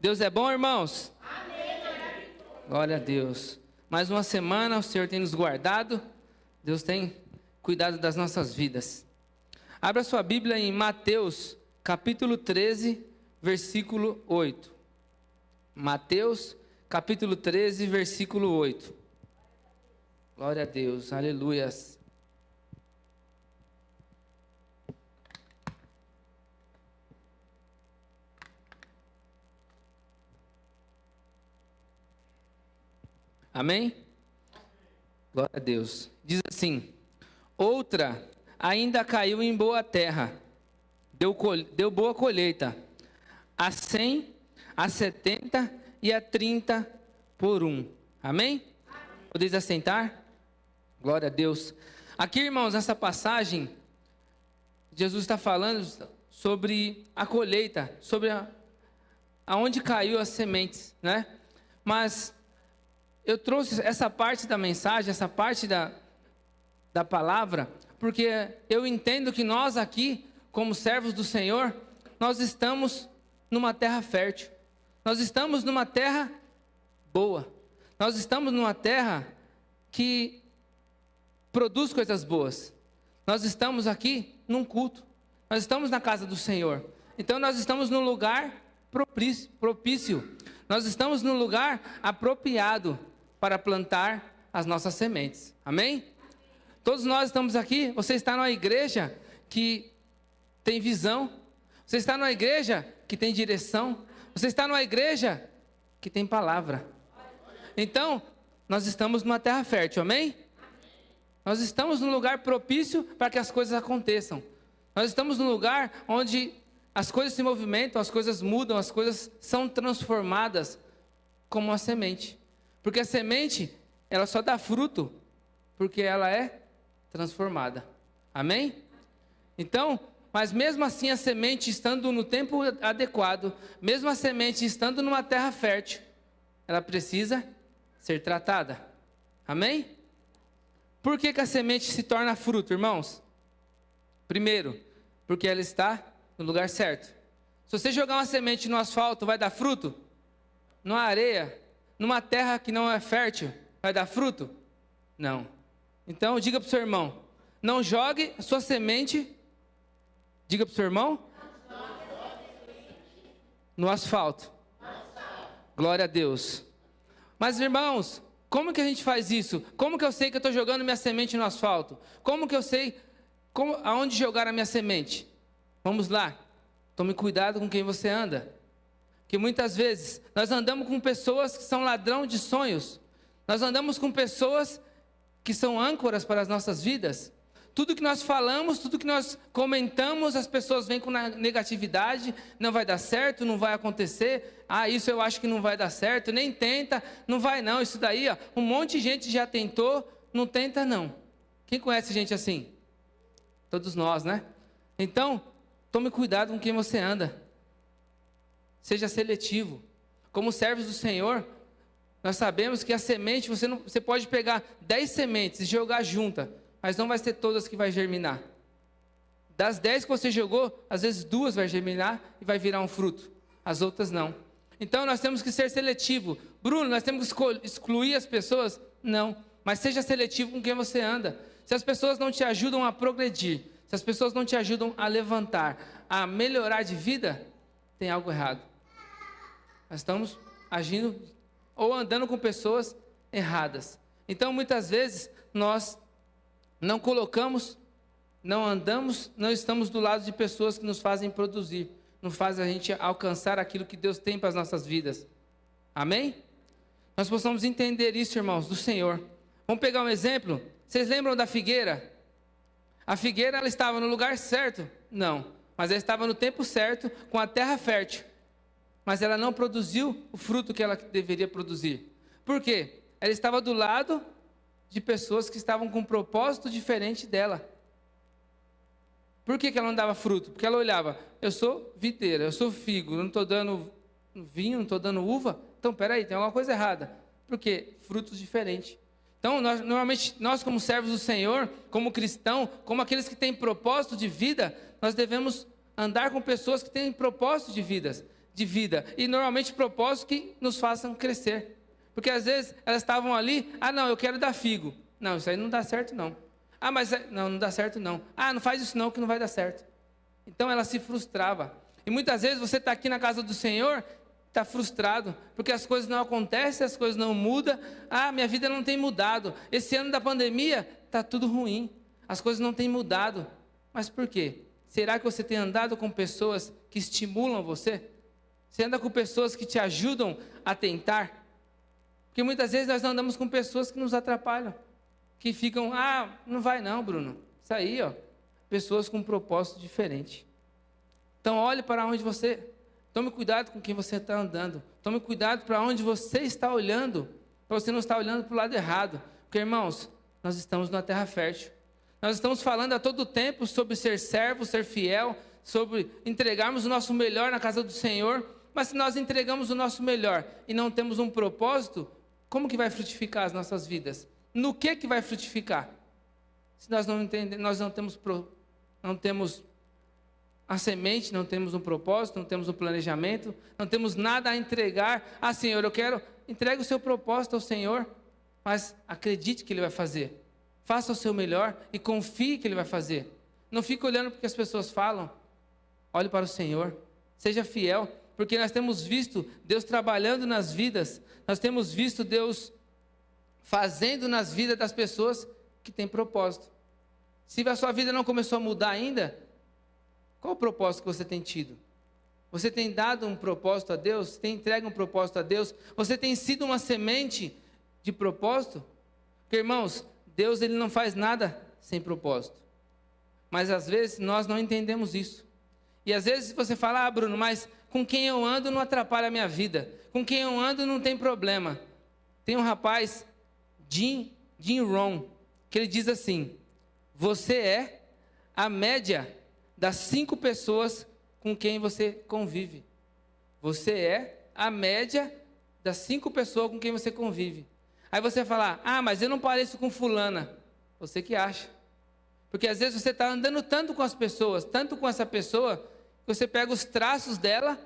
Deus é bom, irmãos? Glória a Deus. Mais uma semana, o Senhor tem nos guardado. Deus tem cuidado das nossas vidas. Abra sua Bíblia em Mateus, capítulo 13, versículo 8. Mateus, capítulo 13, versículo 8. Glória a Deus, aleluias. Amém? Glória a Deus. Diz assim: outra ainda caiu em boa terra, deu boa colheita, a 100, a 70 e a 30 por um. Amém? Podeis assentar? Glória a Deus. Aqui, irmãos, nessa passagem, Jesus está falando sobre a colheita, sobre aonde caiu as sementes, né? Mas eu trouxe essa parte da mensagem, essa parte da palavra, porque eu entendo que nós aqui, como servos do Senhor, nós estamos numa terra fértil. Nós estamos numa terra boa. Nós estamos numa terra que produz coisas boas. Nós estamos aqui num culto. Nós estamos na casa do Senhor. Então nós estamos num lugar propício. Nós estamos num lugar apropriado para plantar as nossas sementes. Amém? Todos nós estamos aqui. Você está numa igreja que tem visão. Você está numa igreja que tem direção. Você está numa igreja que tem palavra. Então, nós estamos numa terra fértil. Amém? Nós estamos num lugar propício para que as coisas aconteçam. Nós estamos num lugar onde as coisas se movimentam, as coisas mudam, as coisas são transformadas como uma semente. Porque a semente, ela só dá fruto porque ela é transformada. Amém? Então, mas mesmo assim a semente estando no tempo adequado, mesmo a semente estando numa terra fértil, ela precisa ser tratada. Amém? Por que a semente se torna fruto, irmãos? Primeiro, porque ela está no lugar certo. Se você jogar uma semente no asfalto, vai dar fruto? Na areia, numa terra que não é fértil, vai dar fruto? Não. Então, diga para o seu irmão, não jogue a sua semente, diga para o seu irmão, no asfalto. Glória a Deus. Mas, irmãos, como que a gente faz isso? Como que eu sei que eu estou jogando minha semente no asfalto? Como que eu sei aonde jogar a minha semente? Vamos lá. Tome cuidado com quem você anda. Que muitas vezes nós andamos com pessoas que são ladrão de sonhos. Nós andamos com pessoas que são âncoras para as nossas vidas. Tudo que nós falamos, tudo que nós comentamos, as pessoas vêm com negatividade. Não vai dar certo, não vai acontecer. Ah, isso eu acho que não vai dar certo. Nem tenta, não vai não. Isso daí, ó, um monte de gente já tentou, não tenta não. Quem conhece gente assim? Todos nós, né? Então, tome cuidado com quem você anda. Seja seletivo. Como servos do Senhor, nós sabemos que a semente, você pode pegar 10 sementes e jogar junta, mas não vai ser todas que vai germinar. Das 10 que você jogou, às vezes 2 vai germinar e vai virar um fruto. As outras não. Então nós temos que ser seletivo. Bruno, nós temos que excluir as pessoas? Não. Mas seja seletivo com quem você anda. Se as pessoas não te ajudam a progredir, se as pessoas não te ajudam a levantar, a melhorar de vida, tem algo errado. Nós estamos agindo ou andando com pessoas erradas. Então, muitas vezes, nós não colocamos, não andamos, não estamos do lado de pessoas que nos fazem produzir, não fazem a gente alcançar aquilo que Deus tem para as nossas vidas. Amém? Nós possamos entender isso, irmãos, do Senhor. Vamos pegar um exemplo? Vocês lembram da figueira? A figueira, ela estava no lugar certo? Não. Mas ela estava no tempo certo, com a terra fértil. Mas ela não produziu o fruto que ela deveria produzir. Por quê? Ela estava do lado de pessoas que estavam com um propósito diferente dela. Por que ela não dava fruto? Porque ela olhava, eu sou videira, eu sou figo, eu não estou dando vinho, não estou dando uva. Então, peraí, tem alguma coisa errada. Por quê? Frutos diferentes. Então, normalmente, nós como servos do Senhor, como cristão, como aqueles que têm propósito de vida, nós devemos andar com pessoas que têm propósito de vidas. de vida. E normalmente propósitos que nos façam crescer. Porque às vezes elas estavam ali, não, eu quero dar figo. Não, isso aí não dá certo não. Mas não dá certo não. Não faz isso não, que não vai dar certo. Então ela se frustrava. E muitas vezes você está aqui na casa do Senhor, está frustrado, porque as coisas não acontecem, as coisas não mudam. Minha vida não tem mudado. Esse ano da pandemia está tudo ruim. As coisas não têm mudado. Mas por quê? Será que você tem andado com pessoas que estimulam você? Você anda com pessoas que te ajudam a tentar? Porque muitas vezes nós andamos com pessoas que nos atrapalham. Que ficam, não vai não, Bruno. Isso aí, pessoas com um propósito diferente. Então olhe para onde você... Tome cuidado com quem você está andando. Tome cuidado para onde você está olhando. Para você não estar olhando para o lado errado. Porque, irmãos, nós estamos numa terra fértil. Nós estamos falando a todo tempo sobre ser servo, ser fiel, sobre entregarmos o nosso melhor na casa do Senhor. Mas se nós entregamos o nosso melhor e não temos um propósito, como que vai frutificar as nossas vidas? No que vai frutificar? Se nós não entendemos, nós não temos a semente, não temos um propósito, não temos um planejamento, não temos nada a entregar. Senhor, entregue o seu propósito ao Senhor, mas acredite que Ele vai fazer. Faça o seu melhor e confie que Ele vai fazer. Não fique olhando porque as pessoas falam. Olhe para o Senhor, seja fiel, porque nós temos visto Deus trabalhando nas vidas, nós temos visto Deus fazendo nas vidas das pessoas que têm propósito. Se a sua vida não começou a mudar ainda, qual o propósito que você tem tido? Você tem dado um propósito a Deus? Você tem entregue um propósito a Deus? Você tem sido uma semente de propósito? Porque, irmãos, Deus ele não faz nada sem propósito. Mas às vezes nós não entendemos isso. E às vezes você fala, Bruno, mas com quem eu ando não atrapalha a minha vida. Com quem eu ando não tem problema. Tem um rapaz, Jim Rohn, que ele diz assim: você é a média das 5 pessoas com quem você convive. Você é a média das 5 pessoas com quem você convive. Aí você fala, mas eu não pareço com fulana. Você que acha. Porque às vezes você está andando tanto com as pessoas, tanto com essa pessoa, que você pega os traços dela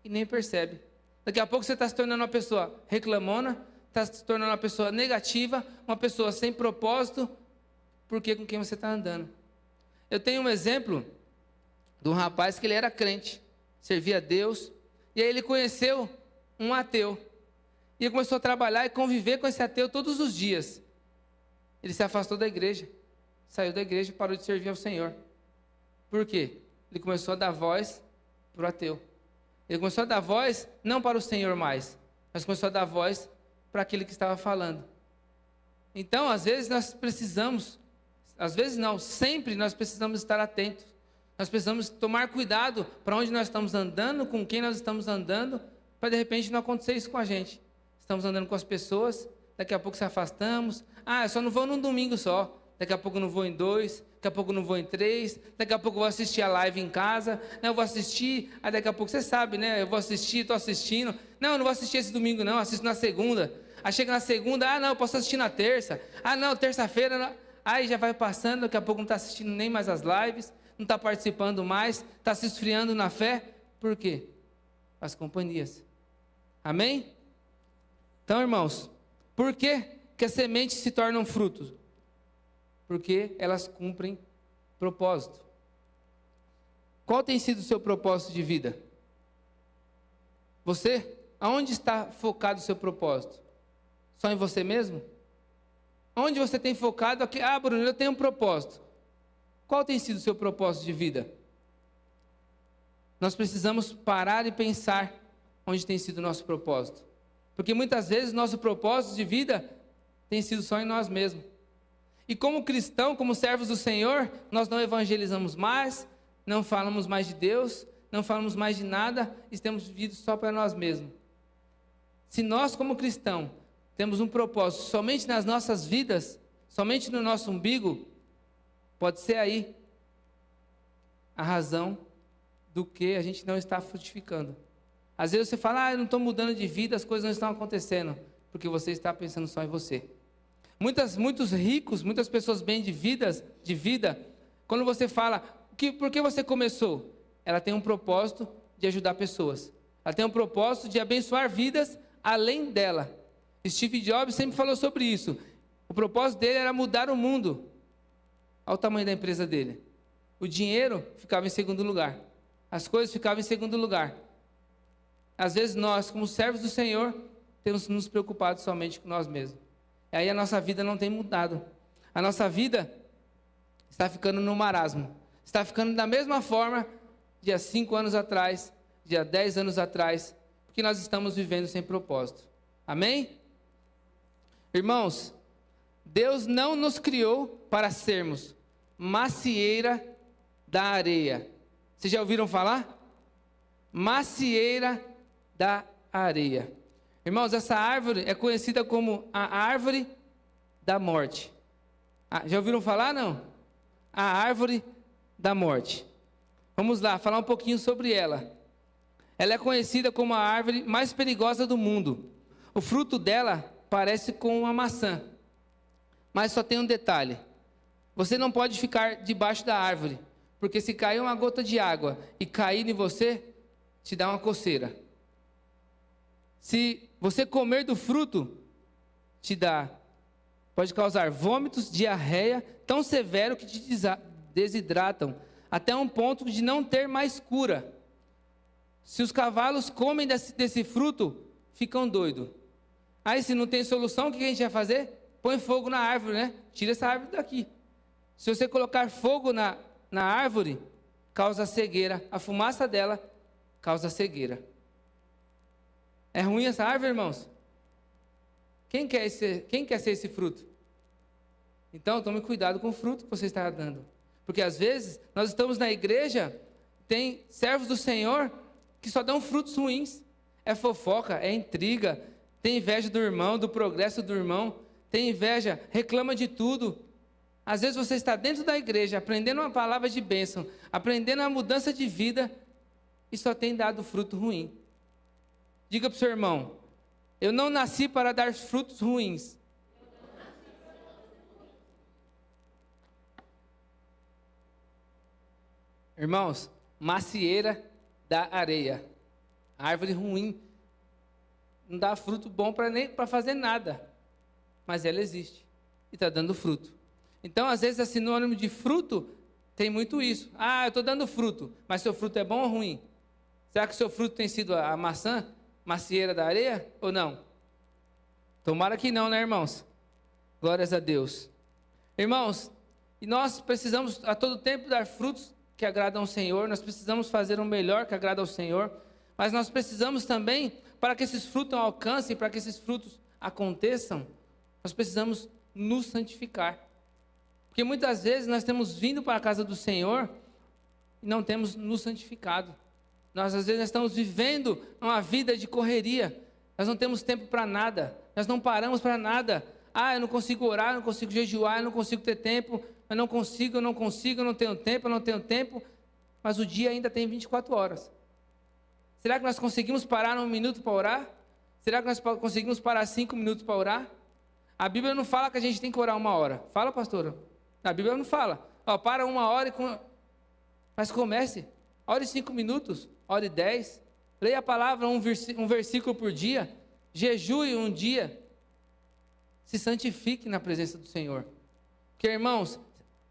e nem percebe. Daqui a pouco você está se tornando uma pessoa reclamona, está se tornando uma pessoa negativa, uma pessoa sem propósito, porque com quem você está andando. Eu tenho um exemplo de um rapaz que ele era crente, servia a Deus, e aí ele conheceu um ateu. E ele começou a trabalhar e conviver com esse ateu todos os dias. Ele se afastou da igreja, saiu da igreja e parou de servir ao Senhor. Por quê? Ele começou a dar voz para o ateu. Ele começou a dar voz não para o Senhor mais, mas começou a dar voz para aquele que estava falando. Então, às vezes nós precisamos, às vezes não, sempre nós precisamos estar atentos. Nós precisamos tomar cuidado para onde nós estamos andando, com quem nós estamos andando, para de repente não acontecer isso com a gente. Estamos andando com as pessoas, daqui a pouco se afastamos. Eu só não vou num domingo só. Daqui a pouco não vou em 2, daqui a pouco não vou em 3, daqui a pouco eu vou assistir a live em casa. Não, eu vou assistir, aí daqui a pouco você sabe, né? Eu vou assistir, estou assistindo. Não, eu não vou assistir esse domingo não, assisto na segunda. Aí chega na segunda, não, eu posso assistir na terça. Não, terça-feira, não. Aí já vai passando, daqui a pouco não está assistindo nem mais as lives, não está participando mais, está se esfriando na fé. Por quê? As companhias. Amém? Então, irmãos, por que as sementes se tornam frutos? Porque elas cumprem propósito. Qual tem sido o seu propósito de vida? Você? Aonde está focado o seu propósito? Só em você mesmo? Onde você tem focado aqui? Bruno, eu tenho um propósito. Qual tem sido o seu propósito de vida? Nós precisamos parar e pensar onde tem sido o nosso propósito. Porque muitas vezes nosso propósito de vida tem sido só em nós mesmos. E como cristão, como servos do Senhor, nós não evangelizamos mais, não falamos mais de Deus, não falamos mais de nada, e temos vivido só para nós mesmos. Se nós, como cristão, temos um propósito somente nas nossas vidas, somente no nosso umbigo, pode ser aí a razão do que a gente não está frutificando. Às vezes você fala, eu não estou mudando de vida, as coisas não estão acontecendo, porque você está pensando só em você. Muitos ricos, muitas pessoas bem de vida, quando você fala, por que você começou? Ela tem um propósito de ajudar pessoas. Ela tem um propósito de abençoar vidas além dela. Steve Jobs sempre falou sobre isso. O propósito dele era mudar o mundo. Olha o tamanho da empresa dele. O dinheiro ficava em segundo lugar. As coisas ficavam em segundo lugar. Às vezes nós, como servos do Senhor, temos nos preocupado somente com nós mesmos. E aí a nossa vida não tem mudado. A nossa vida está ficando no marasmo. Está ficando da mesma forma de há 5 anos atrás, de há 10 anos atrás, porque nós estamos vivendo sem propósito. Amém? Irmãos, Deus não nos criou para sermos macieira da areia. Vocês já ouviram falar? Macieira da areia. Irmãos, essa árvore é conhecida como a árvore da morte. Já ouviram falar, não? A árvore da morte. Vamos lá, falar um pouquinho sobre ela. Ela é conhecida como a árvore mais perigosa do mundo. O fruto dela parece com uma maçã. Mas só tem um detalhe. Você não pode ficar debaixo da árvore, porque se cair uma gota de água e cair em você, te dá uma coceira. Se você comer do fruto, pode causar vômitos, diarreia, tão severo que te desidratam, até um ponto de não ter mais cura. Se os cavalos comem desse fruto, ficam doidos. Aí se não tem solução, o que a gente vai fazer? Põe fogo na árvore, né? Tira essa árvore daqui. Se você colocar fogo na árvore, causa cegueira. A fumaça dela causa cegueira. É ruim essa árvore, irmãos? Quem quer ser esse fruto? Então, tome cuidado com o fruto que você está dando. Porque às vezes, nós estamos na igreja, tem servos do Senhor que só dão frutos ruins. É fofoca, é intriga, tem inveja do irmão, do progresso do irmão, tem inveja, reclama de tudo. Às vezes você está dentro da igreja, aprendendo uma palavra de bênção, aprendendo a mudança de vida, e só tem dado fruto ruim. Diga para o seu irmão, eu não nasci para dar frutos ruins. Irmãos, macieira da areia. Árvore ruim. Não dá fruto bom para fazer nada. Mas ela existe. E está dando fruto. Então, às vezes, é sinônimo de fruto, tem muito isso. Eu estou dando fruto, mas seu fruto é bom ou ruim? Será que seu fruto tem sido a maçã, macieira da areia, ou não? Tomara que não, né, irmãos? Glórias a Deus. Irmãos, e nós precisamos a todo tempo dar frutos que agradam ao Senhor, nós precisamos fazer o melhor que agrada ao Senhor, mas nós precisamos também, para que esses frutos alcancem, para que esses frutos aconteçam, nós precisamos nos santificar. Porque muitas vezes nós temos vindo para a casa do Senhor e não temos nos santificado. Às vezes, nós estamos vivendo uma vida de correria. Nós não temos tempo para nada. Nós não paramos para nada. Eu não consigo orar, eu não consigo jejuar, eu não consigo ter tempo. Eu não tenho tempo. Mas o dia ainda tem 24 horas. Será que nós conseguimos parar 1 minuto para orar? Será que nós conseguimos parar 5 minutos para orar? A Bíblia não fala que a gente tem que orar 1 hora. Fala, pastora? A Bíblia não fala. Para 1 hora mas comece. Ore 5 minutos, ore 10. Leia a palavra, um versículo por dia. Jejue um dia. Se santifique na presença do Senhor. Porque, irmãos,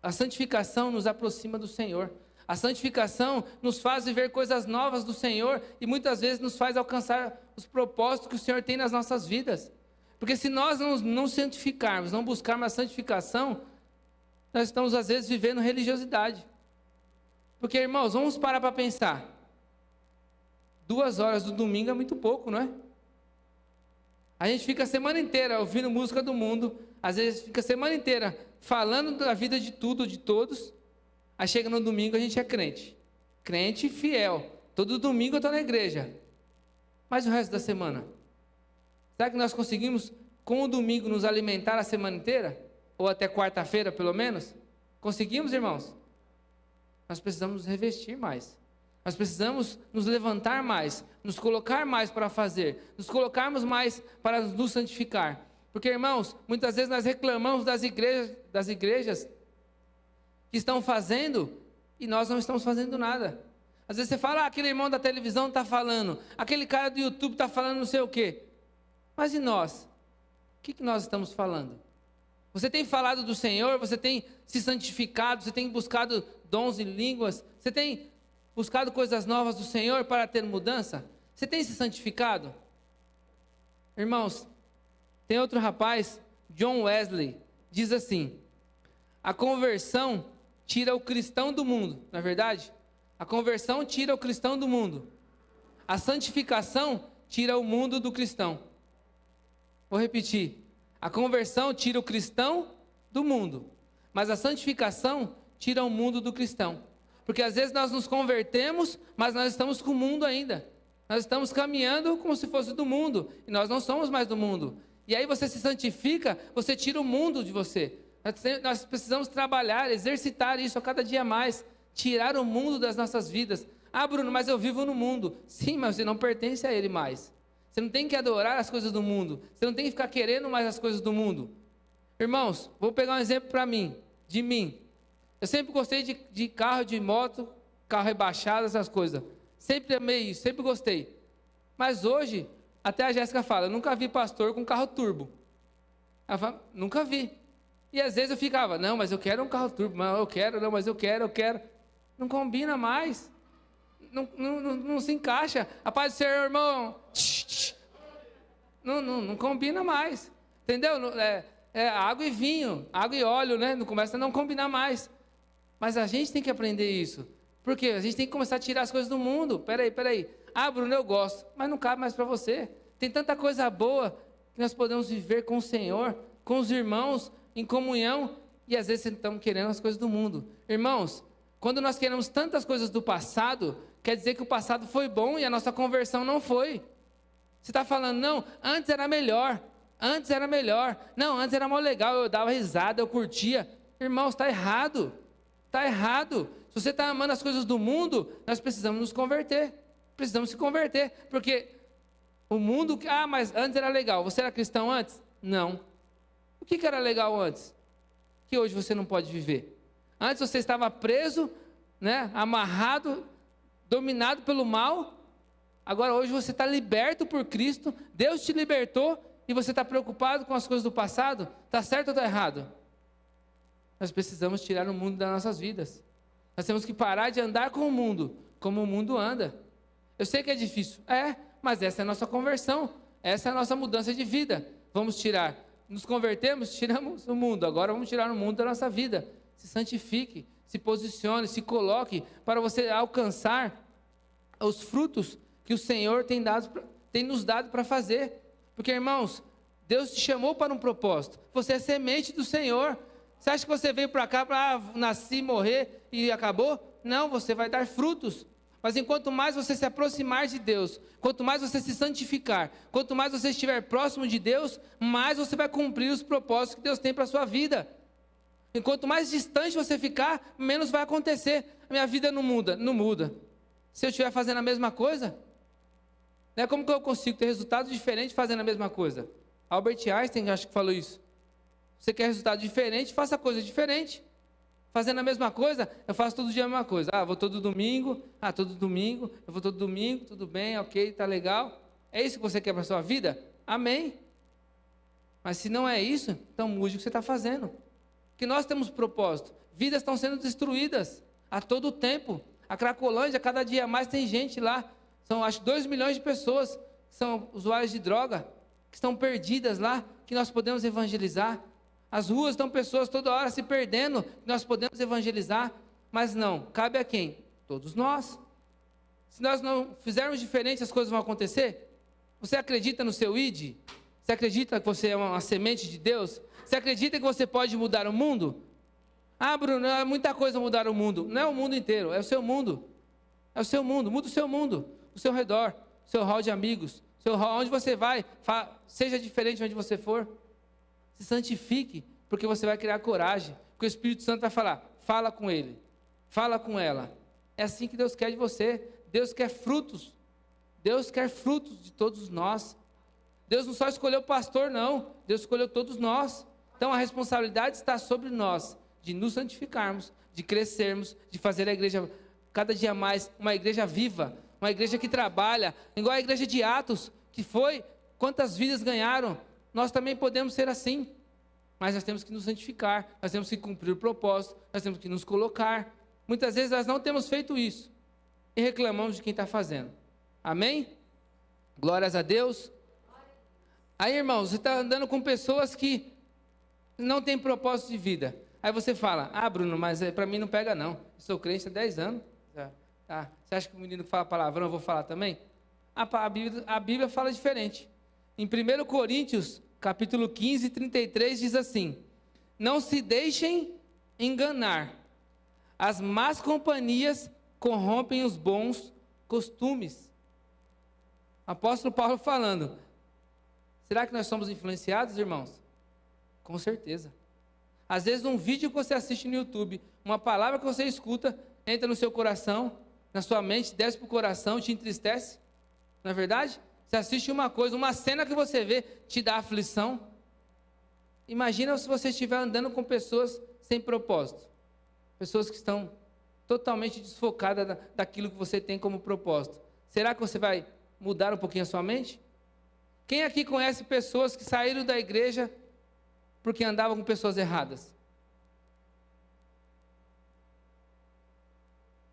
a santificação nos aproxima do Senhor. A santificação nos faz viver coisas novas do Senhor e muitas vezes nos faz alcançar os propósitos que o Senhor tem nas nossas vidas. Porque se nós não santificarmos, não buscarmos a santificação, nós estamos às vezes vivendo religiosidade. Porque, irmãos, vamos parar para pensar. 2 horas do domingo é muito pouco, não é? A gente fica a semana inteira ouvindo música do mundo, às vezes fica a semana inteira falando da vida de tudo, de todos. Aí chega no domingo a gente é crente. Crente fiel. Todo domingo eu estou na igreja. Mas o resto da semana? Será que nós conseguimos, com o domingo, nos alimentar a semana inteira? Ou até quarta-feira, pelo menos? Conseguimos, irmãos? Nós precisamos nos revestir mais. Nós precisamos nos levantar mais, nos colocar mais para fazer, nos colocarmos mais para nos santificar. Porque, irmãos, muitas vezes nós reclamamos das igrejas que estão fazendo e nós não estamos fazendo nada. Às vezes você fala, aquele irmão da televisão está falando, aquele cara do YouTube está falando não sei o quê. Mas e nós? O que nós estamos falando? Você tem falado do Senhor, você tem se santificado, você tem buscado dons e línguas, você tem buscado coisas novas do Senhor para ter mudança? Você tem se santificado? Irmãos, tem outro rapaz, John Wesley, diz assim: a conversão tira o cristão do mundo, não é verdade? A conversão tira o cristão do mundo. A santificação tira o mundo do cristão. Vou repetir. A conversão tira o cristão do mundo, mas a santificação tira o mundo do cristão. Porque às vezes nós nos convertemos, mas nós estamos com o mundo ainda. Nós estamos caminhando como se fosse do mundo, e nós não somos mais do mundo. E aí você se santifica, você tira o mundo de você. Nós precisamos trabalhar, exercitar isso a cada dia mais, tirar o mundo das nossas vidas. Ah, Bruno, mas eu vivo no mundo. Sim, mas você não pertence a ele mais. Você não tem que adorar as coisas do mundo. Você não tem que ficar querendo mais as coisas do mundo. Irmãos, vou pegar um exemplo de mim. Eu sempre gostei de carro, de moto, carro rebaixado, essas coisas. Sempre amei isso, sempre gostei. Mas hoje, até a Jéssica fala, eu nunca vi pastor com carro turbo. Ela fala, nunca vi. E às vezes eu ficava, não, mas eu quero um carro turbo, mas eu quero. Não combina mais. Não se encaixa. A paz do Senhor, irmão. Não combina mais. Entendeu? Água e vinho, água e óleo, né? Não começa a não combinar mais. Mas a gente tem que aprender isso. Porque a gente tem que começar a tirar as coisas do mundo. Peraí. Ah, Bruno, eu gosto. Mas não cabe mais para você. Tem tanta coisa boa que nós podemos viver com o Senhor, com os irmãos, em comunhão. E às vezes estamos querendo as coisas do mundo. Irmãos, quando nós queremos tantas coisas do passado, quer dizer que o passado foi bom e a nossa conversão não foi. Você está falando, não, antes era melhor. Não, antes era mó legal, eu dava risada, eu curtia. Irmãos, está errado. Está errado. Se você está amando as coisas do mundo, nós precisamos nos converter. Precisamos se converter. Porque o mundo, mas antes era legal. Você era cristão antes? Não. O que era legal antes? Que hoje você não pode viver. Antes você estava preso, né, amarrado, dominado pelo mal. Agora hoje você está liberto por Cristo. Deus te libertou e você está preocupado com as coisas do passado. Está certo ou está errado? Nós precisamos tirar o mundo das nossas vidas. Nós temos que parar de andar com o mundo, como o mundo anda. Eu sei que é difícil, mas essa é a nossa conversão. Essa é a nossa mudança de vida. Vamos tirar. Nos convertemos, tiramos o mundo. Agora vamos tirar o mundo da nossa vida. Se santifique, se posicione, se coloque para você alcançar os frutos que o Senhor tem nos dado para fazer. Porque, irmãos, Deus te chamou para um propósito. Você é semente do Senhor. Você acha que você veio para cá para nascer, morrer e acabou? Não, você vai dar frutos. Mas enquanto mais você se aproximar de Deus, quanto mais você se santificar, quanto mais você estiver próximo de Deus, mais você vai cumprir os propósitos que Deus tem para a sua vida. Enquanto mais distante você ficar, menos vai acontecer. A minha vida não muda. Se eu estiver fazendo a mesma coisa, né, como que eu consigo ter resultados diferentes fazendo a mesma coisa? Albert Einstein acho que falou isso. Você quer resultado diferente, faça coisa diferente. Fazendo a mesma coisa, eu faço todo dia a mesma coisa. Vou todo domingo, eu vou todo domingo, tudo bem, ok, tá legal. É isso que você quer para a sua vida? Amém. Mas se não é isso, então mude o que você está fazendo. Porque nós temos propósito. Vidas estão sendo destruídas a todo tempo. A Cracolândia, cada dia mais tem gente lá. São, acho, 2 milhões de pessoas que são usuários de droga, que estão perdidas lá, que nós podemos evangelizar. As ruas estão pessoas toda hora se perdendo, que nós podemos evangelizar. Mas não, cabe a quem? Todos nós. Se nós não fizermos diferente, as coisas vão acontecer? Você acredita no seu ID? Você acredita que você é uma semente de Deus? Você acredita que você pode mudar o mundo? Bruno, é muita coisa mudar o mundo. Não é o mundo inteiro, é o seu mundo. É o seu mundo, muda o seu mundo, o seu redor, o seu hall de amigos, onde você vai, seja diferente onde você for. Se santifique, porque você vai criar coragem, porque o Espírito Santo vai falar, fala com ele, fala com ela. É assim que Deus quer de você. Deus quer frutos de todos nós. Deus não só escolheu o pastor, não, Deus escolheu todos nós. Então a responsabilidade está sobre nós, de nos santificarmos, de crescermos, de fazer a igreja cada dia mais uma igreja viva, uma igreja que trabalha, igual a igreja de Atos, que foi, quantas vidas ganharam. Nós também podemos ser assim, mas nós temos que nos santificar, nós temos que cumprir o propósito, nós temos que nos colocar. Muitas vezes nós não temos feito isso e reclamamos de quem está fazendo. Amém? Glórias a Deus. Aí, irmãos, você está andando com pessoas que não têm propósito de vida. Aí você fala, Bruno, mas para mim não pega não. Eu sou crente há 10 anos. Tá. Você acha que o menino que fala palavrão eu vou falar também? A Bíblia fala diferente. Em 1 Coríntios, capítulo 15, 33, diz assim: não se deixem enganar. As más companhias corrompem os bons costumes. Apóstolo Paulo falando. Será que nós somos influenciados, irmãos? Com certeza. Às vezes um vídeo que você assiste no YouTube, uma palavra que você escuta, entra no seu coração, na sua mente, desce para o coração, te entristece. Não é verdade? Você assiste uma coisa, uma cena que você vê, te dá aflição. Imagina se você estiver andando com pessoas sem propósito. Pessoas que estão totalmente desfocadas daquilo que você tem como propósito. Será que você vai mudar um pouquinho a sua mente? Quem aqui conhece pessoas que saíram da igreja porque andavam com pessoas erradas?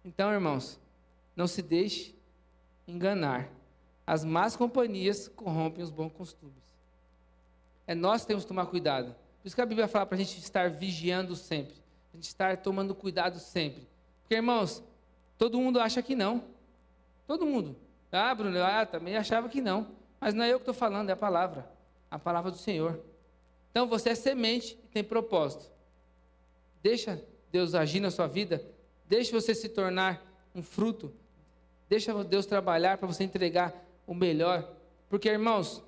Então, irmãos, não se deixe enganar. As más companhias corrompem os bons costumes. É nós que temos que tomar cuidado. Por isso que a Bíblia fala para a gente estar vigiando sempre. A gente estar tomando cuidado sempre. Porque, irmãos, todo mundo acha que não. Todo mundo. Bruno, também achava que não. Mas não é eu que estou falando, é a palavra do Senhor. Então você é semente e tem propósito. Deixa Deus agir na sua vida, deixa você se tornar um fruto, deixa Deus trabalhar para você entregar o melhor. Porque, irmãos,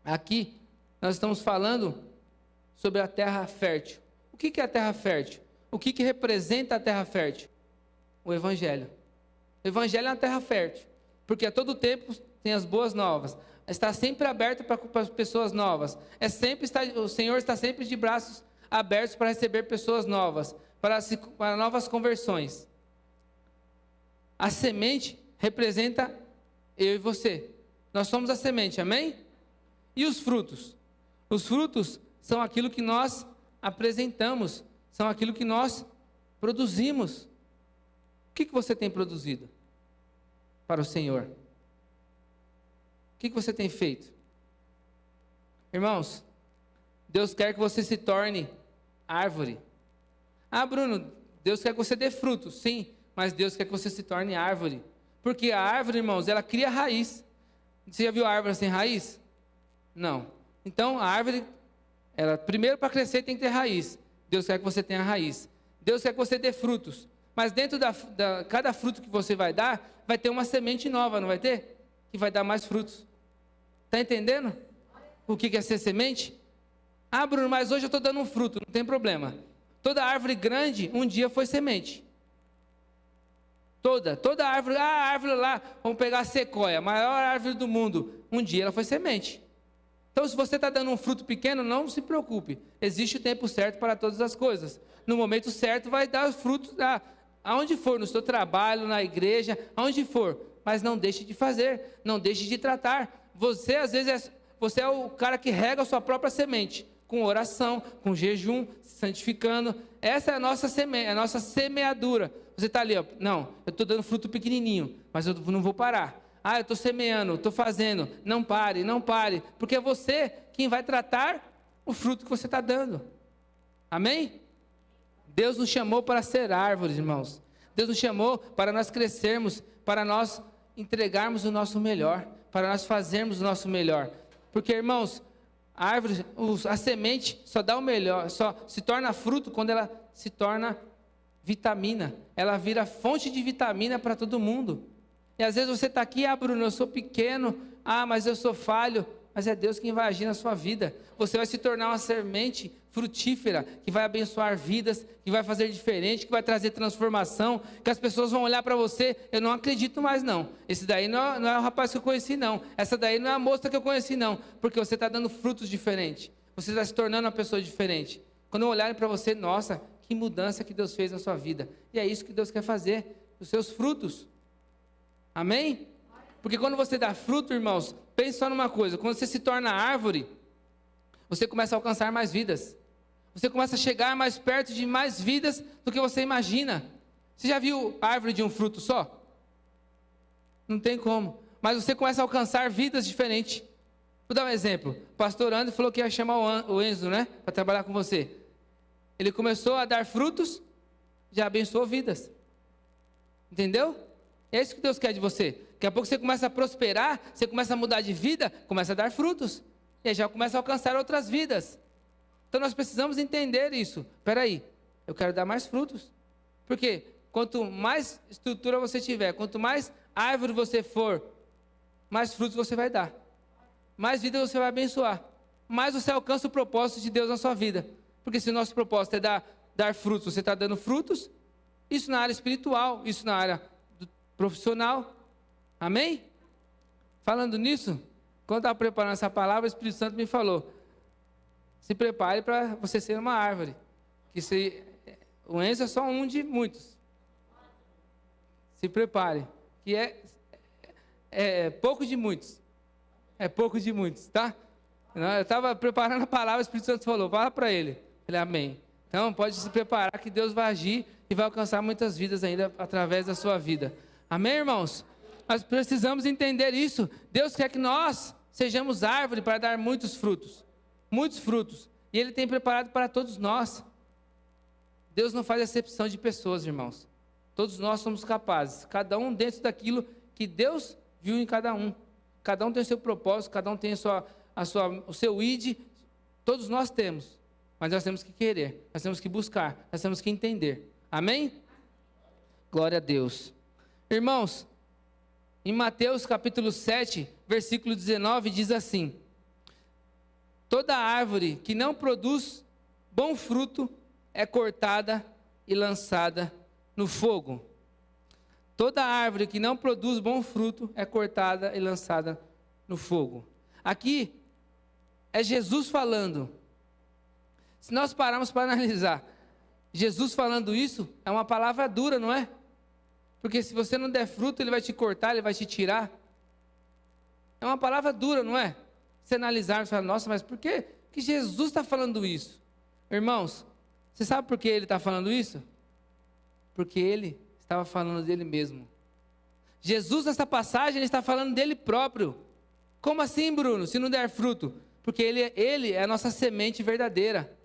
aqui nós estamos falando sobre a terra fértil. O que é a terra fértil? O que representa a terra fértil? O Evangelho. O Evangelho é uma terra fértil, porque a todo tempo tem as boas novas. Está sempre aberto para as pessoas novas. O Senhor está sempre de braços abertos para receber pessoas novas, para novas conversões. A semente representa eu e você. Nós somos a semente, amém? E os frutos? Os frutos são aquilo que nós apresentamos, são aquilo que nós produzimos. O que você tem produzido para o Senhor? O que você tem feito? Irmãos, Deus quer que você se torne árvore. Bruno, Deus quer que você dê fruto, sim, mas Deus quer que você se torne árvore. Porque a árvore, irmãos, ela cria raiz. Você já viu a árvore sem raiz? Não. Então, a árvore, ela primeiro para crescer tem que ter raiz. Deus quer que você tenha raiz. Deus quer que você dê frutos. Mas dentro cada fruto que você vai dar, vai ter uma semente nova, não vai ter? Que vai dar mais frutos. Está entendendo o que é ser semente? Bruno, mas hoje eu estou dando um fruto, não tem problema. Toda árvore grande, um dia foi semente. Toda árvore, a árvore lá, vamos pegar a sequoia, a maior árvore do mundo, um dia ela foi semente. Então, se você está dando um fruto pequeno, não se preocupe. Existe o tempo certo para todas as coisas. No momento certo vai dar os frutos, aonde for, no seu trabalho, na igreja, aonde for. Mas não deixe de fazer, não deixe de tratar. Você, às vezes, você é o cara que rega a sua própria semente, com oração, com jejum, se santificando. Essa é a nossa semente, a nossa semeadura. Você está ali, não, eu estou dando fruto pequenininho, mas eu não vou parar. Eu estou semeando, estou fazendo. Não pare, não pare, porque é você quem vai tratar o fruto que você está dando. Amém? Deus nos chamou para ser árvores, irmãos. Deus nos chamou para nós crescermos, para nós entregarmos o nosso melhor, para nós fazermos o nosso melhor. Porque, irmãos, a árvore, a semente só dá o melhor, só se torna fruto quando ela se torna vitamina. Ela vira fonte de vitamina para todo mundo. E às vezes você está aqui, Bruno, eu sou pequeno, mas eu sou falho. Mas é Deus quem vai agir na sua vida. Você vai se tornar uma semente frutífera, que vai abençoar vidas, que vai fazer diferente, que vai trazer transformação, que as pessoas vão olhar para você, eu não acredito mais não. Esse daí não é o rapaz que eu conheci não. Essa daí não é a moça que eu conheci não. Porque você está dando frutos diferentes. Você está se tornando uma pessoa diferente. Quando olharem para você, nossa, que mudança que Deus fez na sua vida. E é isso que Deus quer fazer. Dos seus frutos. Amém? Porque quando você dá fruto, irmãos, pense só numa coisa. Quando você se torna árvore, você começa a alcançar mais vidas. Você começa a chegar mais perto de mais vidas do que você imagina. Você já viu árvore de um fruto só? Não tem como. Mas você começa a alcançar vidas diferentes. Vou dar um exemplo. O pastor André falou que ia chamar o Enzo, né? Para trabalhar com você. Ele começou a dar frutos, já abençoou vidas. Entendeu? É isso que Deus quer de você. Daqui a pouco você começa a prosperar, você começa a mudar de vida, começa a dar frutos. E aí já começa a alcançar outras vidas. Então nós precisamos entender isso. Espera aí, eu quero dar mais frutos. Porque quanto mais estrutura você tiver, quanto mais árvore você for, mais frutos você vai dar. Mais vida você vai abençoar. Mais você alcança o propósito de Deus na sua vida. Porque se o nosso propósito é dar frutos, você está dando frutos, isso na área espiritual, isso na área profissional. Amém? Falando nisso, quando eu estava preparando essa palavra, o Espírito Santo me falou: se prepare para você ser uma árvore. O Enzo é só um de muitos. Se prepare, que é pouco de muitos. É pouco de muitos, tá? Eu estava preparando a palavra, o Espírito Santo falou: fala para ele. Falei, amém. Então pode se preparar que Deus vai agir e vai alcançar muitas vidas ainda através da sua vida. Amém, irmãos? Nós precisamos entender isso. Deus quer que nós sejamos árvore para dar muitos frutos. Muitos frutos. E Ele tem preparado para todos nós. Deus não faz acepção de pessoas, irmãos. Todos nós somos capazes. Cada um dentro daquilo que Deus viu em cada um. Cada um tem o seu propósito, cada um tem o seu id. Todos nós temos. Mas nós temos que querer, nós temos que buscar, nós temos que entender. Amém? Glória a Deus. Irmãos, em Mateus capítulo 7, versículo 19, diz assim: toda árvore que não produz bom fruto é cortada e lançada no fogo. Toda árvore que não produz bom fruto é cortada e lançada no fogo. Aqui é Jesus falando. Se nós pararmos para analisar, Jesus falando isso é uma palavra dura, não é? Porque se você não der fruto, Ele vai te cortar, Ele vai te tirar. É uma palavra dura, não é? Se analisarmos, falar, nossa, mas por que Jesus está falando isso? Irmãos, você sabe por que Ele está falando isso? Porque Ele estava falando dele mesmo. Jesus, nessa passagem, Ele está falando dele próprio. Como assim, Bruno, se não der fruto? Porque Ele é a nossa semente verdadeira.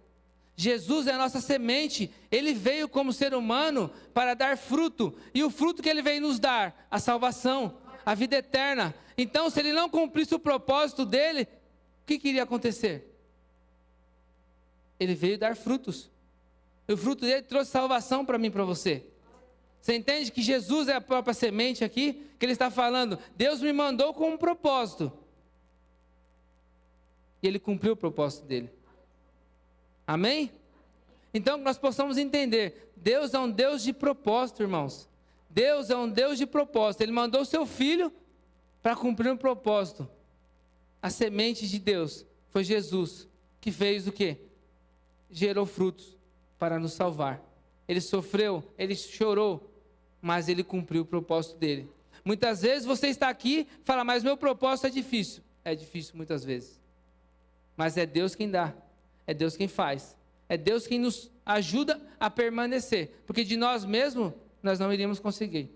Jesus é a nossa semente. Ele veio como ser humano para dar fruto. E o fruto que Ele veio nos dar, a salvação, a vida eterna. Então, se Ele não cumprisse o propósito dele, o que iria acontecer? Ele veio dar frutos. E o fruto dele trouxe salvação para mim e para você. Você entende que Jesus é a própria semente aqui? Que Ele está falando, Deus me mandou com um propósito. E Ele cumpriu o propósito dele. Amém? Então, que nós possamos entender, Deus é um Deus de propósito, irmãos. Deus é um Deus de propósito. Ele mandou o seu Filho para cumprir um propósito. A semente de Deus foi Jesus, que fez o quê? Gerou frutos para nos salvar. Ele sofreu, Ele chorou, mas Ele cumpriu o propósito dele. Muitas vezes você está aqui e fala, mas meu propósito é difícil. É difícil muitas vezes. Mas é Deus quem dá. É Deus quem faz. É Deus quem nos ajuda a permanecer. Porque de nós mesmos, nós não iríamos conseguir.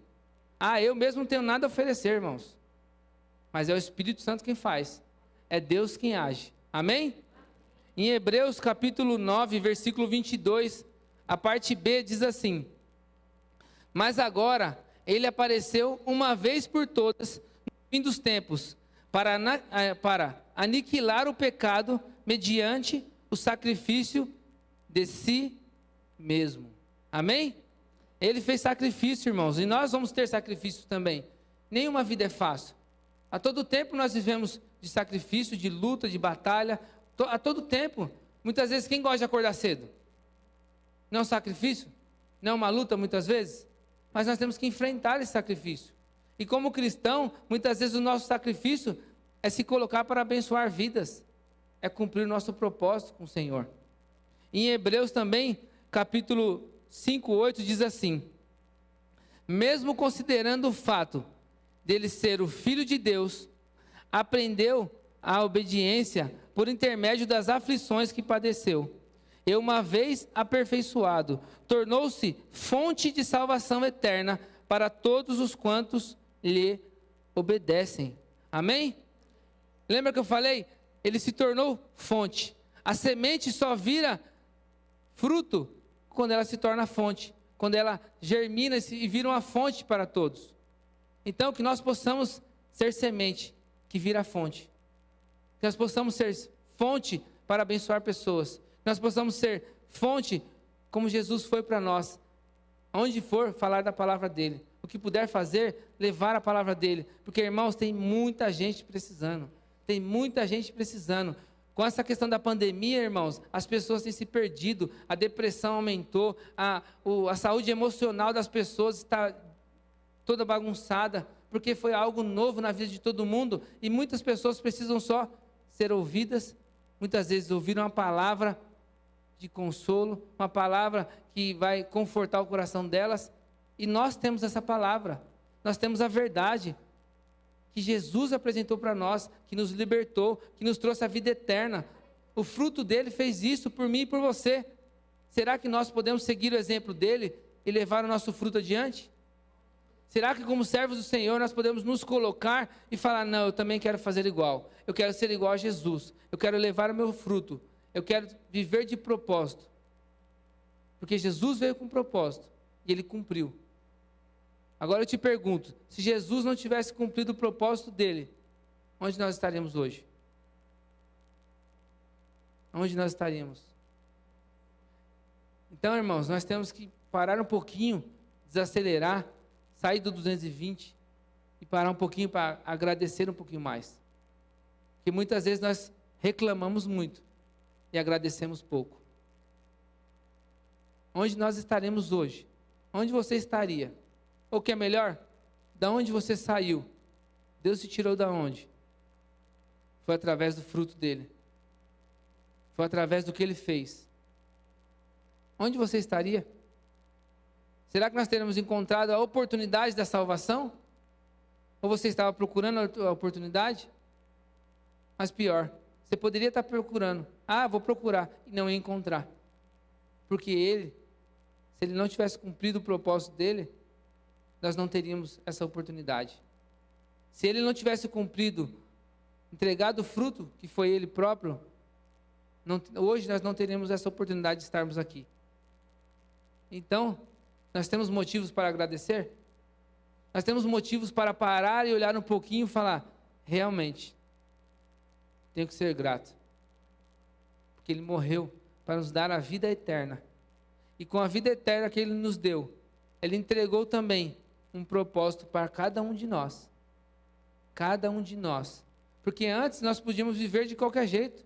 Eu mesmo não tenho nada a oferecer, irmãos. Mas é o Espírito Santo quem faz. É Deus quem age. Amém? Em Hebreus capítulo 9, versículo 22, a parte B diz assim: mas agora Ele apareceu uma vez por todas, no fim dos tempos, para aniquilar o pecado mediante o sacrifício de si mesmo. Amém? Ele fez sacrifício, irmãos, e nós vamos ter sacrifício também. Nenhuma vida é fácil. A todo tempo nós vivemos de sacrifício, de luta, de batalha. A todo tempo. Muitas vezes, quem gosta de acordar cedo? Não é um sacrifício? Não é uma luta muitas vezes? Mas nós temos que enfrentar esse sacrifício. E como cristão, muitas vezes o nosso sacrifício é se colocar para abençoar vidas. É cumprir o nosso propósito com o Senhor. Em Hebreus também, capítulo 5, 8, diz assim: mesmo considerando o fato dele ser o Filho de Deus, aprendeu a obediência por intermédio das aflições que padeceu. E uma vez aperfeiçoado, tornou-se fonte de salvação eterna para todos os quantos lhe obedecem. Amém? Lembra que eu falei? Ele se tornou fonte. A semente só vira fruto quando ela se torna fonte, quando ela germina e vira uma fonte para todos. Então, que nós possamos ser semente que vira fonte. Que nós possamos ser fonte para abençoar pessoas. Que nós possamos ser fonte como Jesus foi para nós. Onde for, falar da palavra dele. O que puder fazer, levar a palavra dele. Porque, irmãos, tem muita gente precisando. Tem muita gente precisando. Com essa questão da pandemia, irmãos, as pessoas têm se perdido, a depressão aumentou, a saúde emocional das pessoas está toda bagunçada, porque foi algo novo na vida de todo mundo, e muitas pessoas precisam só ser ouvidas, muitas vezes ouvir uma palavra de consolo, uma palavra que vai confortar o coração delas, e nós temos essa palavra, nós temos a verdade, que Jesus apresentou para nós, que nos libertou, que nos trouxe a vida eterna. O fruto dele fez isso por mim e por você. Será que nós podemos seguir o exemplo dele e levar o nosso fruto adiante? Será que como servos do Senhor nós podemos nos colocar e falar, não, eu também quero fazer igual. Eu quero ser igual a Jesus. Eu quero levar o meu fruto. Eu quero viver de propósito. Porque Jesus veio com propósito e ele cumpriu. Agora eu te pergunto, se Jesus não tivesse cumprido o propósito dele, onde nós estaríamos hoje? Onde nós estaríamos? Então, irmãos, nós temos que parar um pouquinho, desacelerar, sair do 220 e parar um pouquinho para agradecer um pouquinho mais. Porque muitas vezes nós reclamamos muito e agradecemos pouco. Onde nós estaremos hoje? Onde você estaria? Ou o que é melhor? Da onde você saiu? Deus te tirou da onde? Foi através do fruto dele. Foi através do que ele fez. Onde você estaria? Será que nós teremos encontrado a oportunidade da salvação? Ou você estava procurando a oportunidade? Mas pior, você poderia estar procurando. Vou procurar e não ia encontrar. Porque ele, se ele não tivesse cumprido o propósito dele, nós não teríamos essa oportunidade. Se ele não tivesse cumprido, entregado o fruto, que foi ele próprio, hoje nós não teríamos essa oportunidade de estarmos aqui. Então, nós temos motivos para agradecer? Nós temos motivos para parar e olhar um pouquinho e falar, realmente, tenho que ser grato. Porque ele morreu para nos dar a vida eterna. E com a vida eterna que ele nos deu, ele entregou também um propósito para cada um de nós. Cada um de nós. Porque antes nós podíamos viver de qualquer jeito.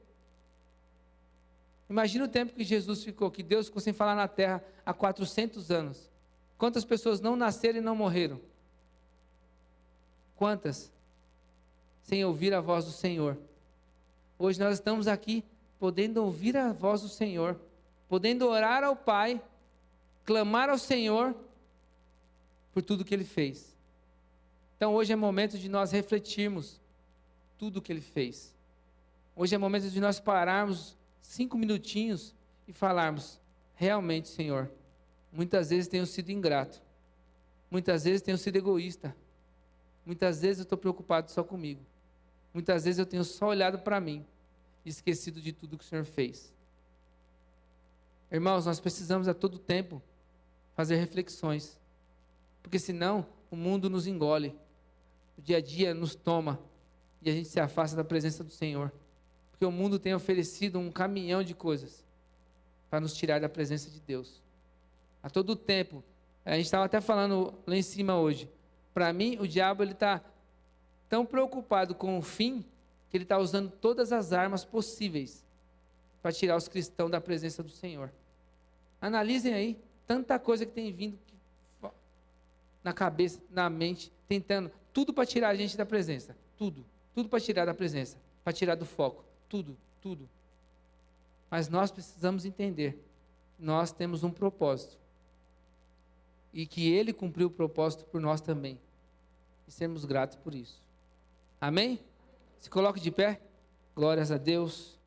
Imagina o tempo que Jesus ficou, que Deus ficou sem falar na terra há 400 anos. Quantas pessoas não nasceram e não morreram? Quantas? Sem ouvir a voz do Senhor. Hoje nós estamos aqui podendo ouvir a voz do Senhor, podendo orar ao Pai, clamar ao Senhor por tudo que Ele fez. Então hoje é momento de nós refletirmos tudo o que Ele fez. Hoje é momento de nós pararmos 5 minutinhos e falarmos, realmente, Senhor, muitas vezes tenho sido ingrato, muitas vezes tenho sido egoísta, muitas vezes eu estou preocupado só comigo, muitas vezes eu tenho só olhado para mim e esquecido de tudo que o Senhor fez. Irmãos, nós precisamos a todo tempo fazer reflexões, porque senão o mundo nos engole, o dia a dia nos toma e a gente se afasta da presença do Senhor, porque o mundo tem oferecido um caminhão de coisas para nos tirar da presença de Deus. A todo tempo, a gente estava até falando lá em cima hoje, para mim o diabo ele está tão preocupado com o fim, que ele está usando todas as armas possíveis para tirar os cristãos da presença do Senhor. Analisem aí, tanta coisa que tem vindo na cabeça, na mente, tentando, tudo para tirar a gente da presença, tudo para tirar da presença, para tirar do foco, tudo. Mas nós precisamos entender, nós temos um propósito. e que Ele cumpriu o propósito por nós também. E sermos gratos por isso. Amém? Se coloque de pé. Glórias a Deus.